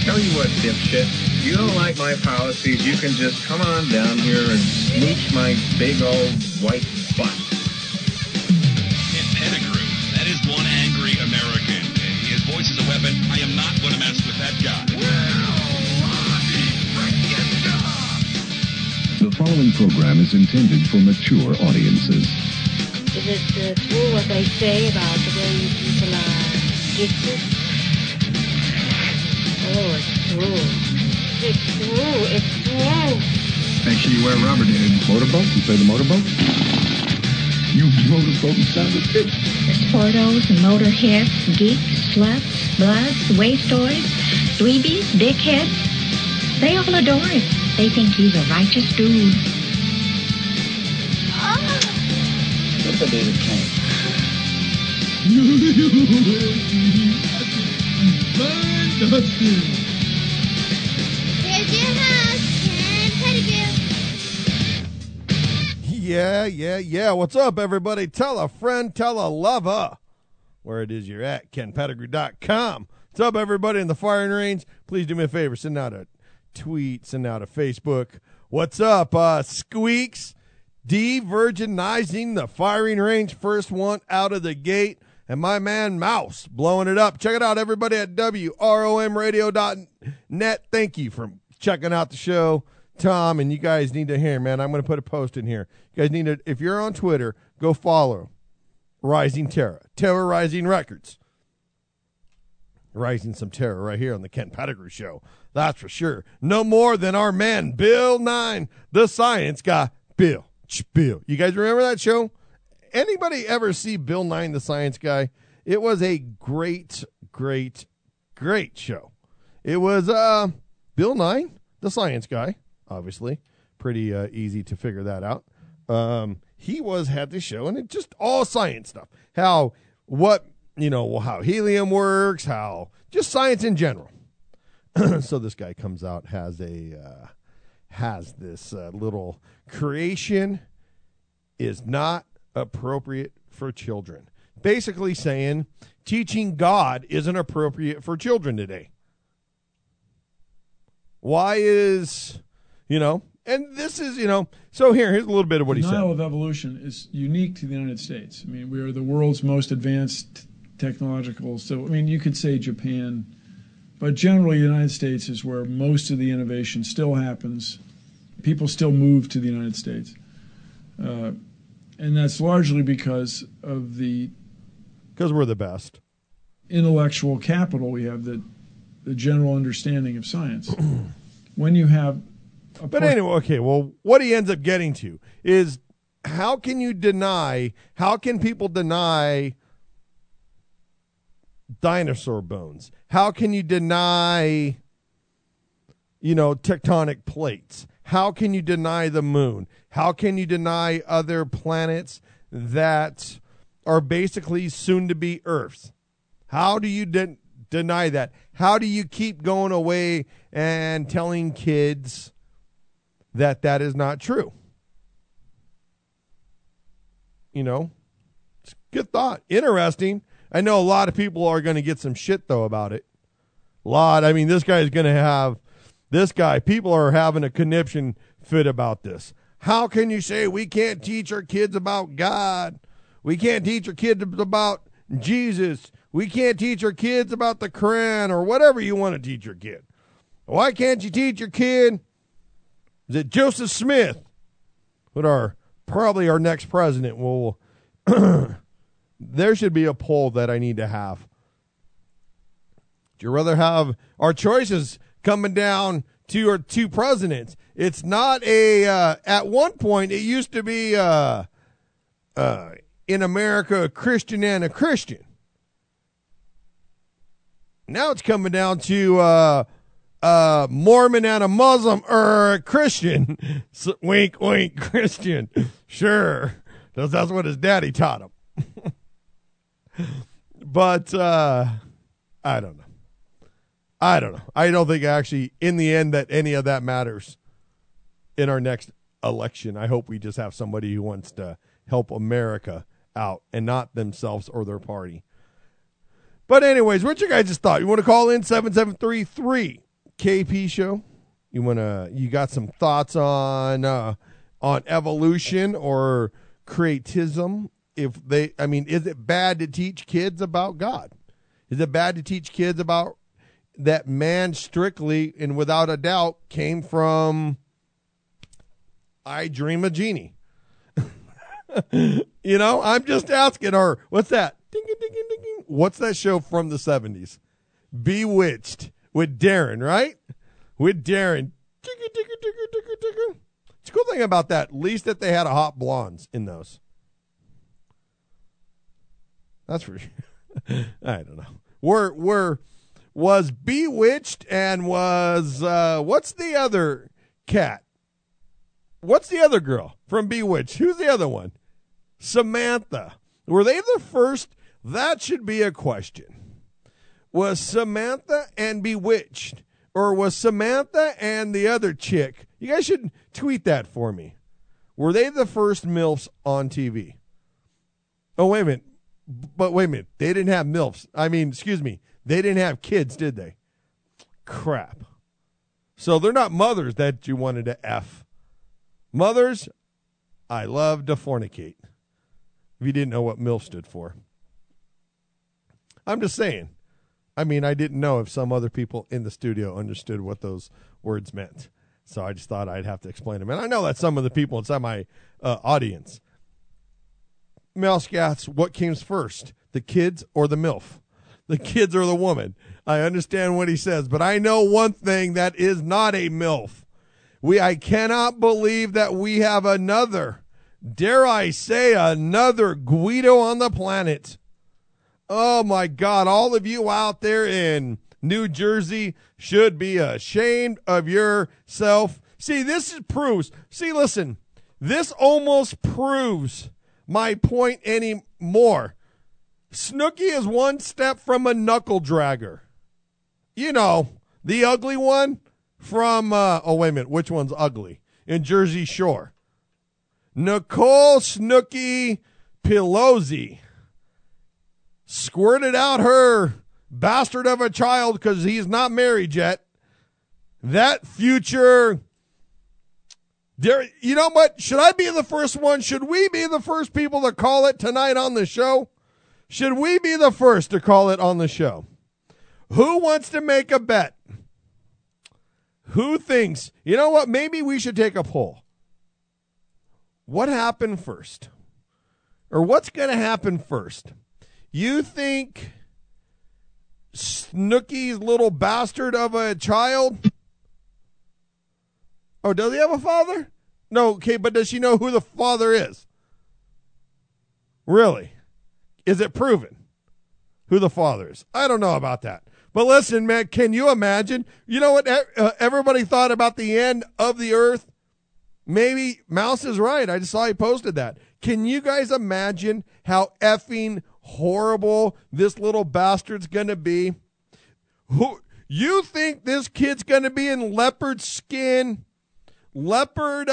tell you what, dipshit, if you don't like my policies, you can just come on down here and smooch my big old white butt. Ken Pettigrew, that is one angry American. His voice is a weapon. I am not going to mess with that guy. The following program is intended for mature audiences. Is it true what they say about the way you people are gifted? Oh, it's true. It's true. It's true. Make sure you wear rubber, dude. Motorboat? You play the motorboat? You motorboat son of a bitch. The sportos, motorheads, geeks, sluts, bloods, wastoids, dweebies, dickheads, they all adore him. They think he's a righteous dude. What's a David King? Here's your host, Ken Pettigrew. Yeah. What's up, everybody? Tell a friend, tell a lover where it is you're at, KenPettigrew.com. What's up, everybody in the firing range? Please do me a favor, send out a tweet, send out a Facebook. What's up, Squeaks? De-virginizing the firing range, first one out of the gate. And my man Mouse blowing it up. Check it out, everybody, at WROMradio.net. Thank you for checking out the show, Tom. And you guys need to hear, man. I'm going to put a post in here. You guys need to, if you're on Twitter, go follow Rising Terror, Terrorizing Records. Rising some terror right here on the Ken Pettigrew Show. That's for sure. No more than our man, Bill 9, the science guy. Bill. You guys remember that show? Anybody ever see Bill 9, the science guy? It was a great show. It was Bill 9, the science guy, obviously. Pretty easy to figure that out. He had this show, and it's just all science stuff. How helium works, how just science in general. So this guy comes out, has this little creation is not appropriate for children. Basically saying teaching God isn't appropriate for children today. Why is, and this is, so here's a little bit of what he said. Denial of evolution is unique to the United States. I mean, we are the world's most advanced technological, so, you could say Japan, but generally the United States is where most of the innovation still happens. People still move to the United States. And that's largely because of because we're the best. Intellectual capital we have, the general understanding of science. When you have anyway, okay, well, what he ends up getting to is how can people deny dinosaur bones? How can you deny, tectonic plates? How can you deny the moon? How can you deny other planets that are basically soon to be Earths? How do you deny that? How do you keep going away and telling kids that is not true? It's good thought. Interesting. I know a lot of people are going to get some shit, though, about it. This guy's going to have... people are having a conniption fit about this. How can you say we can't teach our kids about God? We can't teach our kids about Jesus. We can't teach our kids about the Quran or whatever you want to teach your kid. Why can't you teach your kid? Is it Joseph Smith? Probably our next president will. There should be a poll that I need to have. Do you rather have our choices coming down to our two presidents? It's not at one point, it used to be in America, a Christian and a Christian. Now it's coming down to Mormon and a Muslim or a Christian. Wink, wink, Christian. Sure. That's what his daddy taught him. But I don't know. I don't think actually in the end that any of that matters in our next election. I hope we just have somebody who wants to help America out and not themselves or their party. But anyways, what's your guys' thought? You want to call in 773-3 KP Show? You got some thoughts on evolution or creatism? Is it bad to teach kids about God? Is it bad to teach kids about that man strictly and without a doubt came from I Dream a Genie? I'm just asking. Or what's that? Ding, ding, ding, ding. What's that show from the 70s? Bewitched with Darren, right? With Darren. It's a cool thing about that, at least that they had a hot blondes in those. That's for sure. I don't know. Was Bewitched and was what's the other cat? What's the other girl from Bewitched? Who's the other one? Samantha. Were they the first? That should be a question. Was Samantha and Bewitched, or was Samantha and the other chick? You guys should tweet that for me. Were they the first MILFs on TV? Oh, wait a minute. But wait a minute. They didn't have MILFs. They didn't have kids, did they? Crap. So they're not mothers that you wanted to F. Mothers, I love to fornicate. If you didn't know what MILF stood for. I'm just saying. I didn't know if some other people in the studio understood what those words meant. So I just thought I'd have to explain them. And I know that some of the people inside my audience. Mousecats, what came first? The kids or the MILF? The kids or the woman? I understand what he says, but I know one thing that is not a MILF. I cannot believe that we have another, dare I say, another Guido on the planet. Oh my God, all of you out there in New Jersey should be ashamed of yourself. See, this proves, listen, this almost proves my point anymore. Snooki is one step from a knuckle dragger. The ugly one from, wait a minute, which one's ugly? In Jersey Shore. Nicole Snooki Pelosi squirted out her bastard of a child because he's not married yet. That future, you know what? Should I be the first one? Should we be the first people to call it tonight on the show? Should we be the first to call it on the show? Who wants to make a bet? Who thinks, you know what? Maybe we should take a poll. What happened first? Or what's going to happen first? You think Snooki's little bastard of a child? Oh, does he have a father? No, okay, but does she know who the father is? Really? Is it proven who the father is? I don't know about that. But listen, man, can you imagine? You know what everybody thought about the end of the earth? Maybe Mouse is right. I just saw he posted that. Can you guys imagine how effing horrible this little bastard's going to be? Who you think this kid's going to be in leopard skin? Leopard,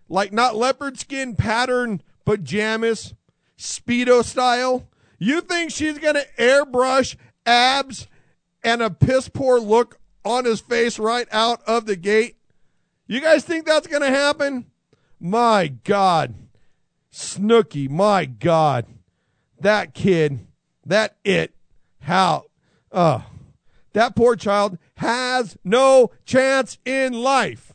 like not leopard skin pattern pajamas, Speedo style? You think she's going to airbrush abs and a piss poor look on his face right out of the gate? You guys think that's going to happen? My God. Snooki, my God. That kid, that poor child has no chance in life.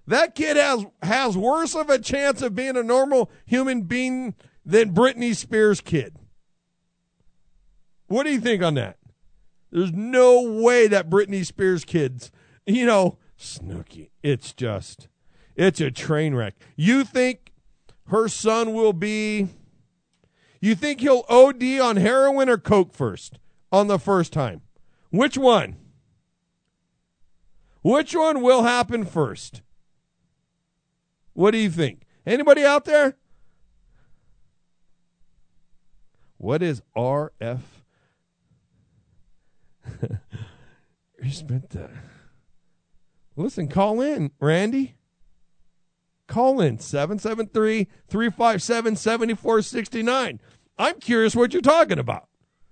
That kid has worse of a chance of being a normal human being than Britney Spears' kid. What do you think on that? There's no way that Britney Spears' kids, Snooki, it's a train wreck. You think her son you think he'll OD on heroin or coke first on the first time? Which one? Which one will happen first? What do you think? Anybody out there? What is RF? Listen, call in, Randy. Call in 773-357-7469. I'm curious what you're talking about.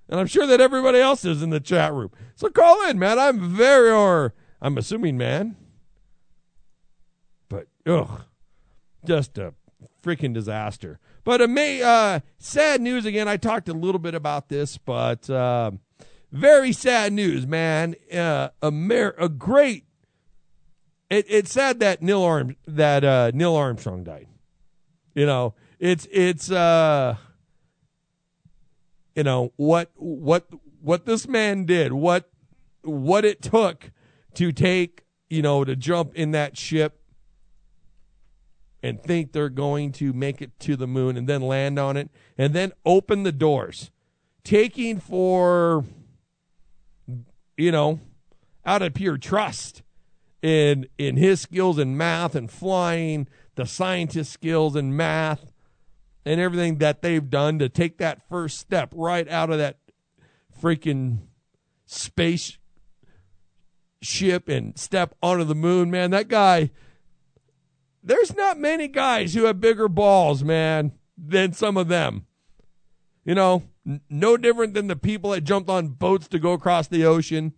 And I'm sure that everybody else is in the chat room. So call in, man. I'm assuming, man. But, just a freaking disaster. But sad news again. I talked a little bit about this, but very sad news, man. A great. It's sad that Neil Armstrong died. You know, it's you know what this man did, what it took to to jump in that ship and think they're going to make it to the moon and then land on it and then open the doors, taking for, out of pure trust in his skills in math and flying, the scientist skills in math and everything that they've done to take that first step right out of that freaking space ship and step onto the moon, man. That guy, there's not many guys who have bigger balls, man, than some of them. No different than the people that jumped on boats to go across the ocean.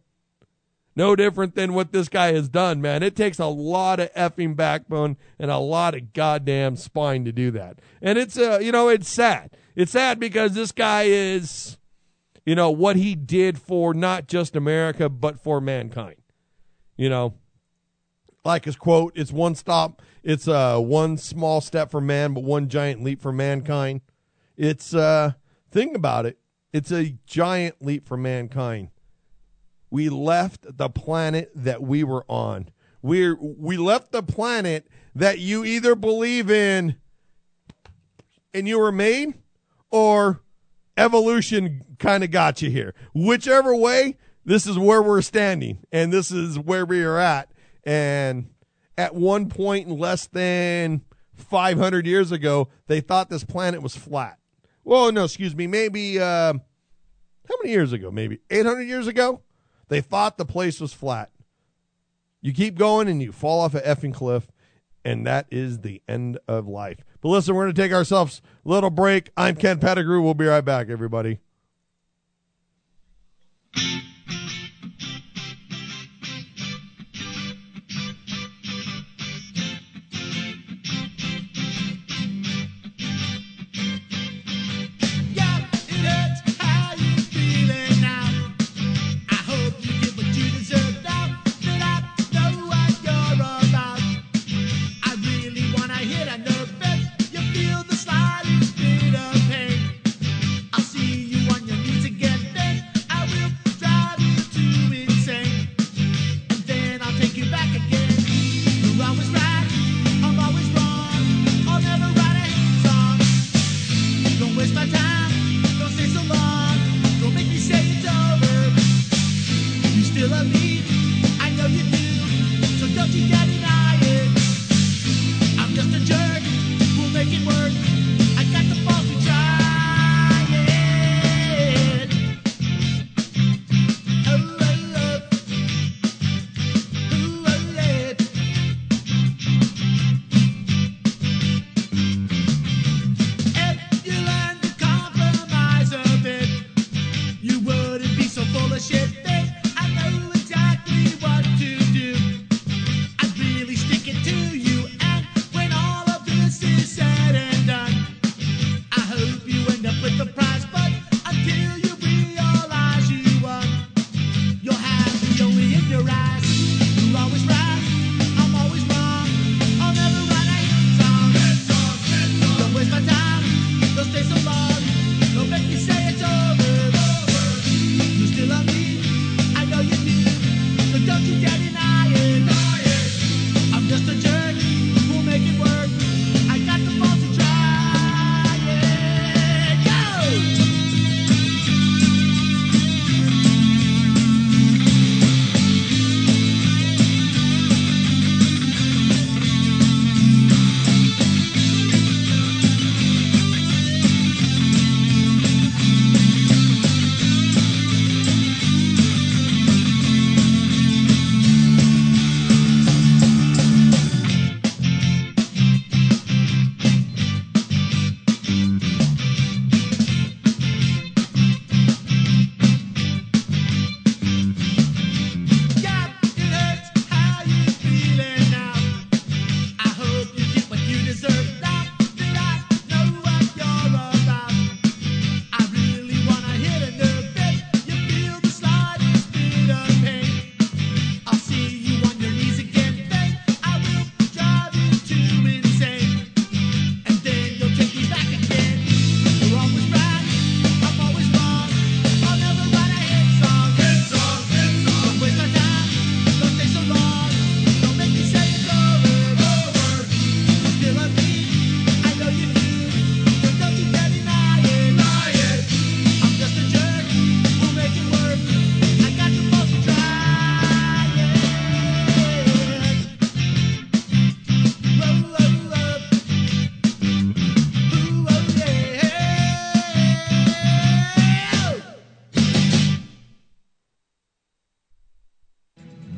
No different than what this guy has done, man. It takes a lot of effing backbone and a lot of goddamn spine to do that. And it's, it's sad. It's sad because this guy is, what he did for not just America, but for mankind. Like his quote, it's one small step for man, but one giant leap for mankind. It's, think about it. It's a giant leap for mankind. We left the planet that we were on. We left the planet that you either believe in and you were made, or evolution kind of got you here. Whichever way, this is where we're standing, and this is where we are at. And at one point, less than 500 years ago, they thought this planet was flat. Well, no, excuse me, maybe, how many years ago? Maybe 800 years ago? They thought the place was flat. You keep going and you fall off a effing cliff, and that is the end of life. But listen, we're going to take ourselves a little break. I'm Ken Pettigrew. We'll be right back, everybody.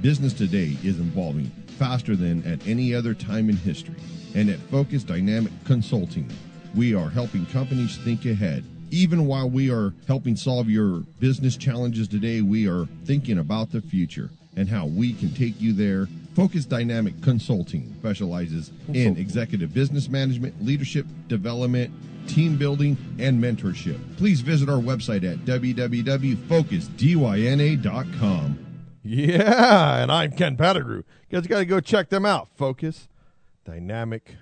Business today is evolving faster than at any other time in history. And at Focus Dynamic Consulting, we are helping companies think ahead. Even while we are helping solve your business challenges today, we are thinking about the future and how we can take you there. Focus Dynamic Consulting specializes in executive business management, leadership development, team building, and mentorship. Please visit our website at www.focusdyna.com. Yeah, and I'm Ken Pettigrew. You guys got to go check them out. Focus Dynamic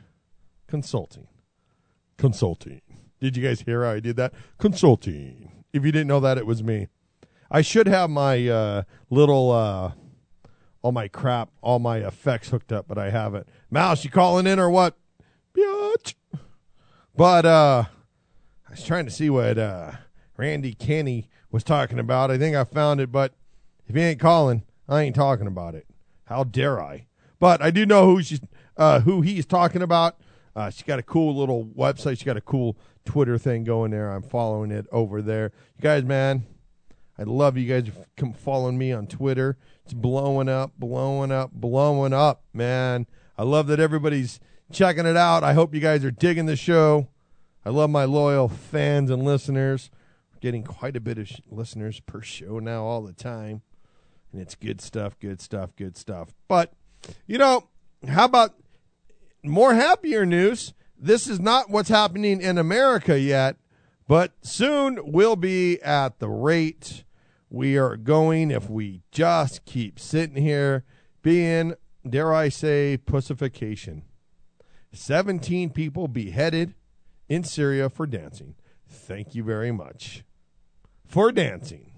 Consulting. Did you guys hear how I did that? Consulting. If you didn't know that, it was me. I should have my little, all my crap, all my effects hooked up, but I haven't. Mouse, you calling in or what? Bitch. But I was trying to see what Randy Kenny was talking about. I think I found it, but if he ain't calling, I ain't talking about it. How dare I? But I do know who he's talking about. She's got a cool little website. She's got a cool Twitter thing going there. I'm following it over there. You guys, man, I love you guys come following me on Twitter. It's blowing up, man. I love that everybody's checking it out. I hope you guys are digging the show. I love my loyal fans and listeners. We're getting quite a bit of listeners per show now all the time. And it's good stuff. But, how about more happier news? This is not what's happening in America yet, but soon we'll be at the rate we are going if we just keep sitting here being, dare I say, pussification. 17 people beheaded in Syria for dancing. Thank you very much. For dancing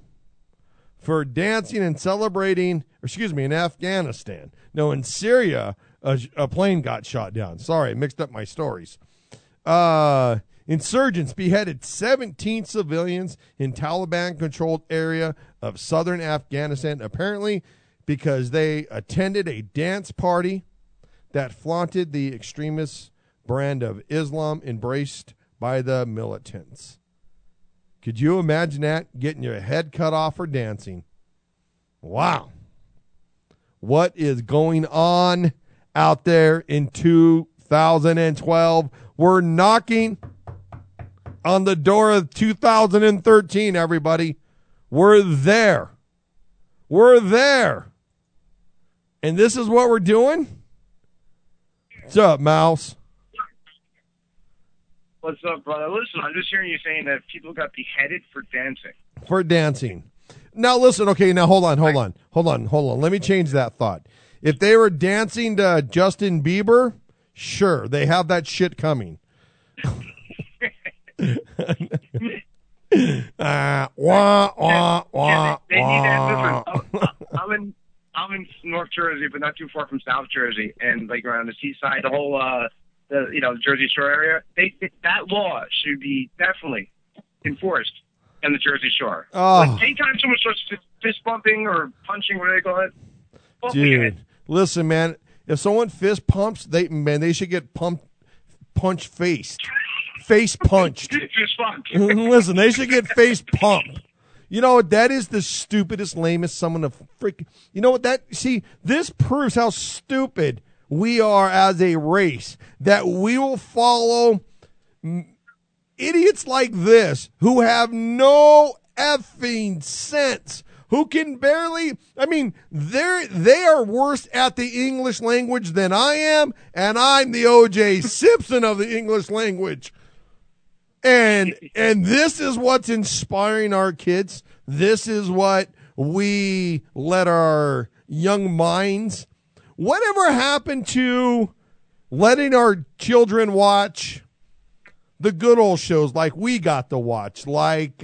and celebrating, in Afghanistan. No, in Syria, a plane got shot down. Sorry, I mixed up my stories. Insurgents beheaded 17 civilians in Taliban-controlled area of southern Afghanistan, apparently because they attended a dance party that flaunted the extremist brand of Islam embraced by the militants. Could you imagine that? Getting your head cut off for dancing. Wow. What is going on out there in 2012? We're knocking on the door of 2013, everybody. We're there. And this is what we're doing? What's up, Mouse? What's up, brother? Listen, I'm just hearing you saying that people got beheaded for dancing. For dancing. Now, listen, okay, now hold on. Let me change that thought. If they were dancing to Justin Bieber, sure, they have that shit coming. They need that. Listen, I'm in North Jersey, but not too far from South Jersey, and like around the seaside, the whole the Jersey Shore area. That law should be definitely enforced in the Jersey Shore. Oh. Like, anytime someone starts fist bumping or punching, what do they call it? Dude, listen, man. If someone fist pumps, they should get punched face punched. Listen, they should get face pumped. You know what? That is the stupidest, lamest someone to freak. You know what? This proves how stupid we are as a race, that we will follow idiots like this who have no effing sense, who can barely, they are worse at the English language than I am, and I'm the O.J. Simpson of the English language. And this is what's inspiring our kids. This is what we let our young minds. Whatever happened to letting our children watch the good old shows like we got to watch, like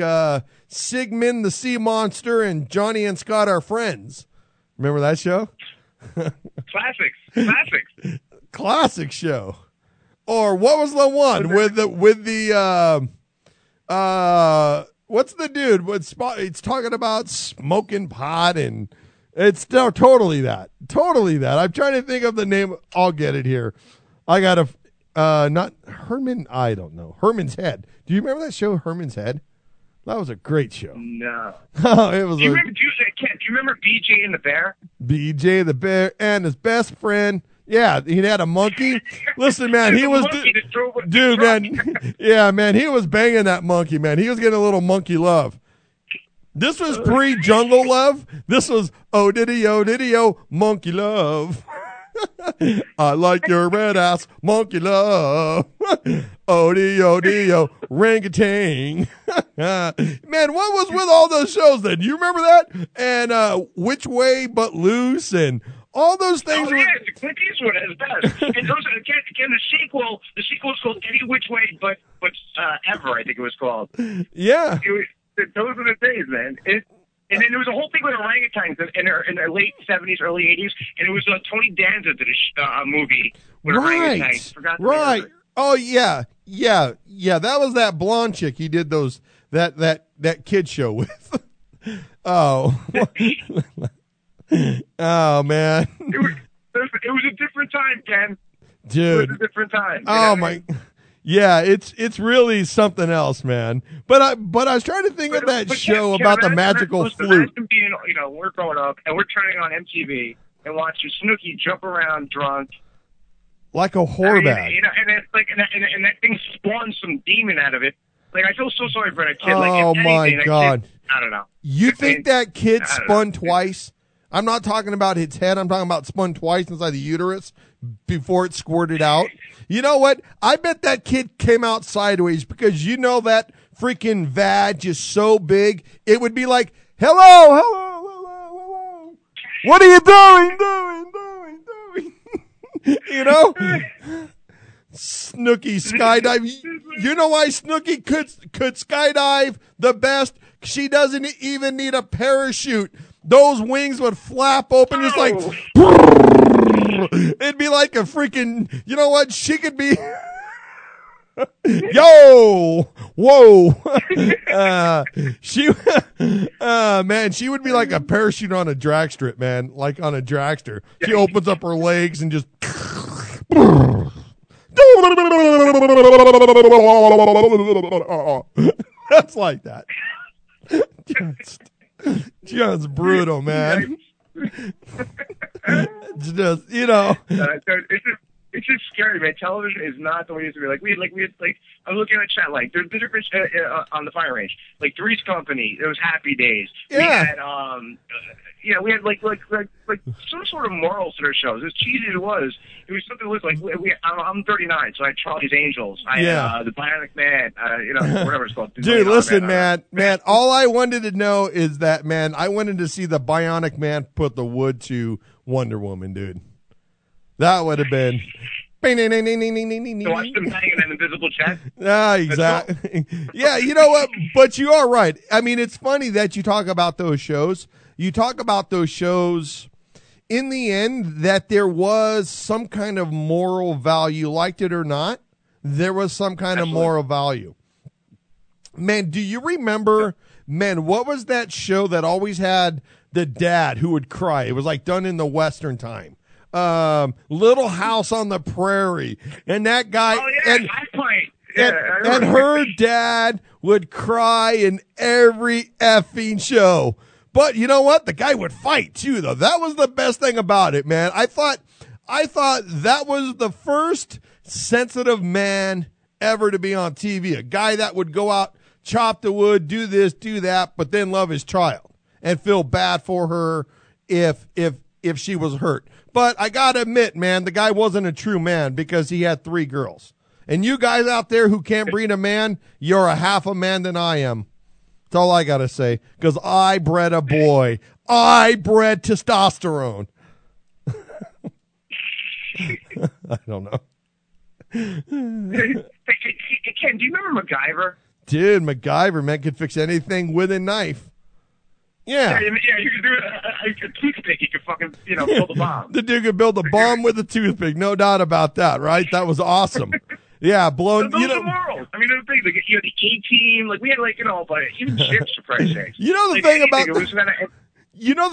Sigmund the Sea Monster and Johnny and Scott Are Friends? Remember that show? Classics. Classic show. Or what was the one with the what's the dude? It's talking about smoking pot, and it's totally that. I'm trying to think of the name. I'll get it here. I got not Herman. I don't know. Herman's Head. Do you remember that show, Herman's Head? That was a great show. No. It was. Do you remember BJ and the Bear? BJ the bear and his best friend. Yeah, he had a monkey. Listen, man, he was dude, man. Yeah, man, he was banging that monkey, man. He was getting a little monkey love. This was pre-jungle love. This was oh diddy oh monkey love. I like your red ass monkey love. Oh ring-a-ting. Man, what was with all those shows then? Do you remember that? And Which Way But Loose and all those things. Oh, yeah, the Clint Eastwood is best. And those are, again, the sequel is called Any Which Way But Ever, I think it was called. Yeah. Those were the days, man. And then there was a whole thing with orangutans in the late 70s, early 80s, and it was Tony Danza did a movie with orangutans. Forgot the name of it. Oh, yeah. That was that blonde chick he did that kid show with. Oh. Oh, man. It was a different time, Ken. Dude. It was a different time. Oh, my. Yeah, it's really something else, man. But I was trying to think of that show about the magical flute. Imagine being, we're growing up and we're turning on MTV and watching Snooki jump around drunk like a whore bag. And that thing spawns some demon out of it. Like, I feel so sorry for that kid. Oh, my God. Kid, I don't know. You think that kid spun twice? I'm not talking about its head. I'm talking about spun twice inside the uterus before it squirted out. You know what? I bet that kid came out sideways because that freaking vag is so big. It would be like, hello. What are you doing? Snooki skydive. You know why Snooki could skydive the best? She doesn't even need a parachute. Those wings would flap open just like, it'd be like a freaking, you know what? She could be, whoa. Man, she would be like a parachute on a drag strip, man, like on a dragster. She opens up her legs and just, that's like that. Just brutal, man. It's just scary, man. Television is not the way it used to be. I'm looking at chat. Like, there's different on the fire range. Like Three's Company, it was Happy Days. Yeah. We had like some sort of morals to their shows. As cheesy as it was something that looked like I'm 39, so I had Charlie's Angels. I had the Bionic Man. Whatever it's called. Dude, listen, man. All I wanted to know is that, man, I wanted to see the Bionic Man put the wood to Wonder Woman, dude. That would have been. To watch them banging an invisible chest. Exactly. Yeah, you know what? But you are right. I mean, it's funny that you talk about those shows. You talk about those shows in the end that there was some kind of moral value, liked it or not. There was some kind of moral value. Man, do you remember, what was that show that always had the dad who would cry? It was like done in the Western time. Little House on the Prairie. And that guy. Oh, yeah, and her dad would cry in every effing show. But you know what? The guy would fight too, though. That was the best thing about it, man. I thought that was the first sensitive man ever to be on TV. A guy that would go out, chop the wood, do this, do that, but then love his child and feel bad for her if she was hurt. But I gotta admit, man, the guy wasn't a true man because he had 3 girls. And you guys out there who can't breed a man, you're a half a man than I am. That's all I got to say, because I bred a boy. I bred testosterone. I don't know. Hey, Ken, do you remember MacGyver? Dude, MacGyver, man, could fix anything with a knife. Yeah, you could do a toothpick. You could fucking, build a bomb. The dude could build a bomb with a toothpick. No doubt about that, right? That was awesome. Yeah, blown. Those are morals. I mean, the things like the A-Team, like we had but even ships for Christ's sake. You know the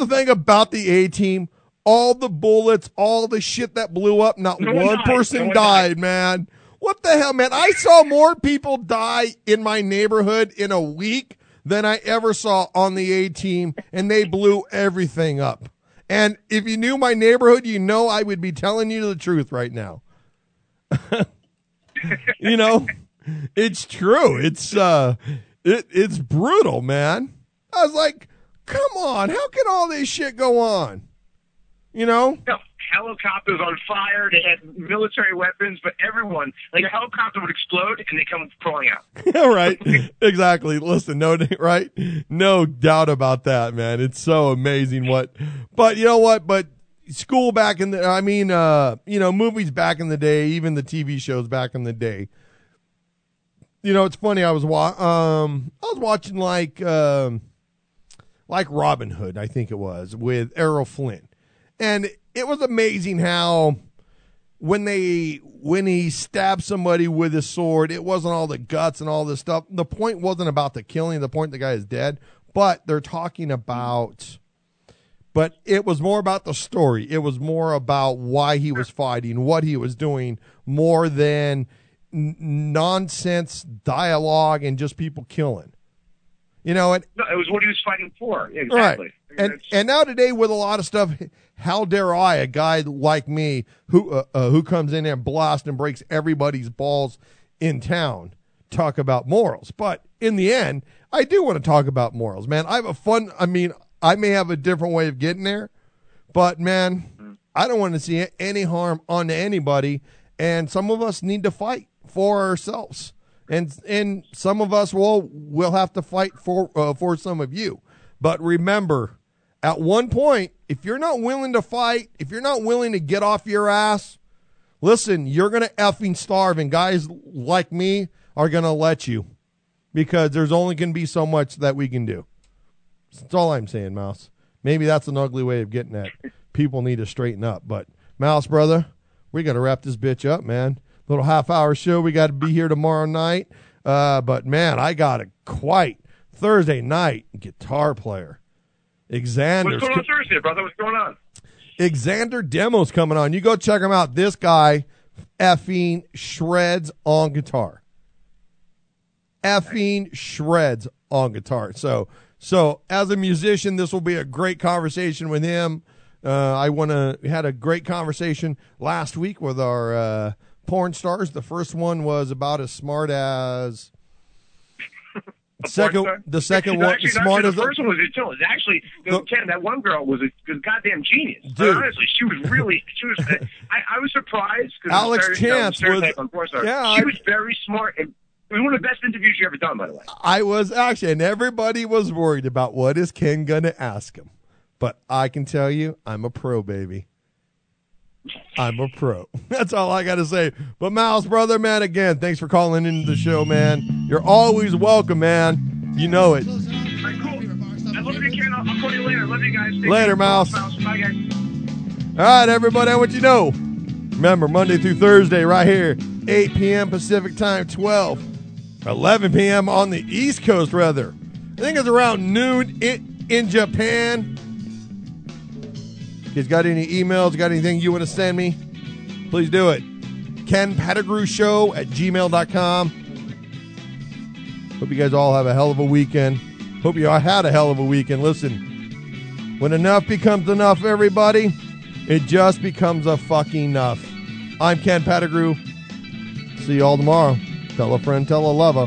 thing about the A-Team, all the bullets, all the shit that blew up, not one person died, man. What the hell, man? I saw more people die in my neighborhood in a week than I ever saw on the A-Team, and they blew everything up. And if you knew my neighborhood, you know I would be telling you the truth right now. You know, it's true. It's brutal, man. I was like, come on, how can all this shit go on? You know? No, helicopters on fire. They had military weapons, but everyone, like a helicopter would explode and they come crawling out. Yeah, right. Exactly. Listen, right? No doubt about that, man. It's so amazing but you know what? But school back in the, movies back in the day, even the TV shows back in the day. You know, it's funny. I was watching like Robin Hood, I think it was, with Errol Flynn. And it was amazing how when he stabbed somebody with his sword, it wasn't all the guts and all this stuff. The point wasn't about the killing. The point the guy is dead. But they're talking about, but it was more about the story. It was more about why he was fighting, what he was doing, more than nonsense dialogue and just people killing. You know, it was what he was fighting for. Yeah, exactly. Right. And now today with a lot of stuff, how dare I, a guy like me who comes in and blasts and breaks everybody's balls in town, talk about morals. But in the end, I do want to talk about morals, man. I may have a different way of getting there, but man, I don't want to see any harm onto anybody. And some of us need to fight for ourselves. And some of us will have to fight for some of you. But remember, at one point, if you're not willing to fight, if you're not willing to get off your ass, listen, you're going to effing starve. And guys like me are going to let you, because there's only going to be so much that we can do. That's all I'm saying, Mouse. Maybe that's an ugly way of getting at people need to straighten up. But Mouse, brother, we got to wrap this bitch up, man. Little half-hour show. We got to be here tomorrow night. But, man, I got a quite Thursday night guitar player. Xander. What's going on Thursday, brother? What's going on? Xander Demo's coming on. You go check him out. This guy effing shreds on guitar. Effing shreds on guitar. So as a musician, this will be a great conversation with him. We had a great conversation last week with our porn stars. The first one was about as smart as the second one. Smart as the first one was actually Ken. That one girl was a goddamn genius. Dude. Honestly, she was. I was surprised. Alex Chance was. Yeah, she was very smart. And it was one of the best interviews you ever done, by the way. I was actually, and everybody was worried about what is Ken gonna ask him. But I can tell you, I'm a pro, baby. I'm a pro. That's all I got to say. But Mouse, brother, man, again, thanks for calling into the show, man. You're always welcome, man. You know it. All right, cool. I love you, Ken. I'll call you later. Love you guys. Later, Mouse. Bye, guys. All right, everybody, I want you to know. Remember, Monday through Thursday, right here, 8 p.m. Pacific time, 11 p.m. on the East Coast, rather. I think it's around noon in Japan. If you guys got any emails, got anything you want to send me, please do it. Ken Pettigrew Show at gmail.com. Hope you guys all have a hell of a weekend. Hope you all had a hell of a weekend. Listen, when enough becomes enough, everybody, it just becomes a fucking enough. I'm Ken Pettigrew. See you all tomorrow. Tell a friend, tell a lover.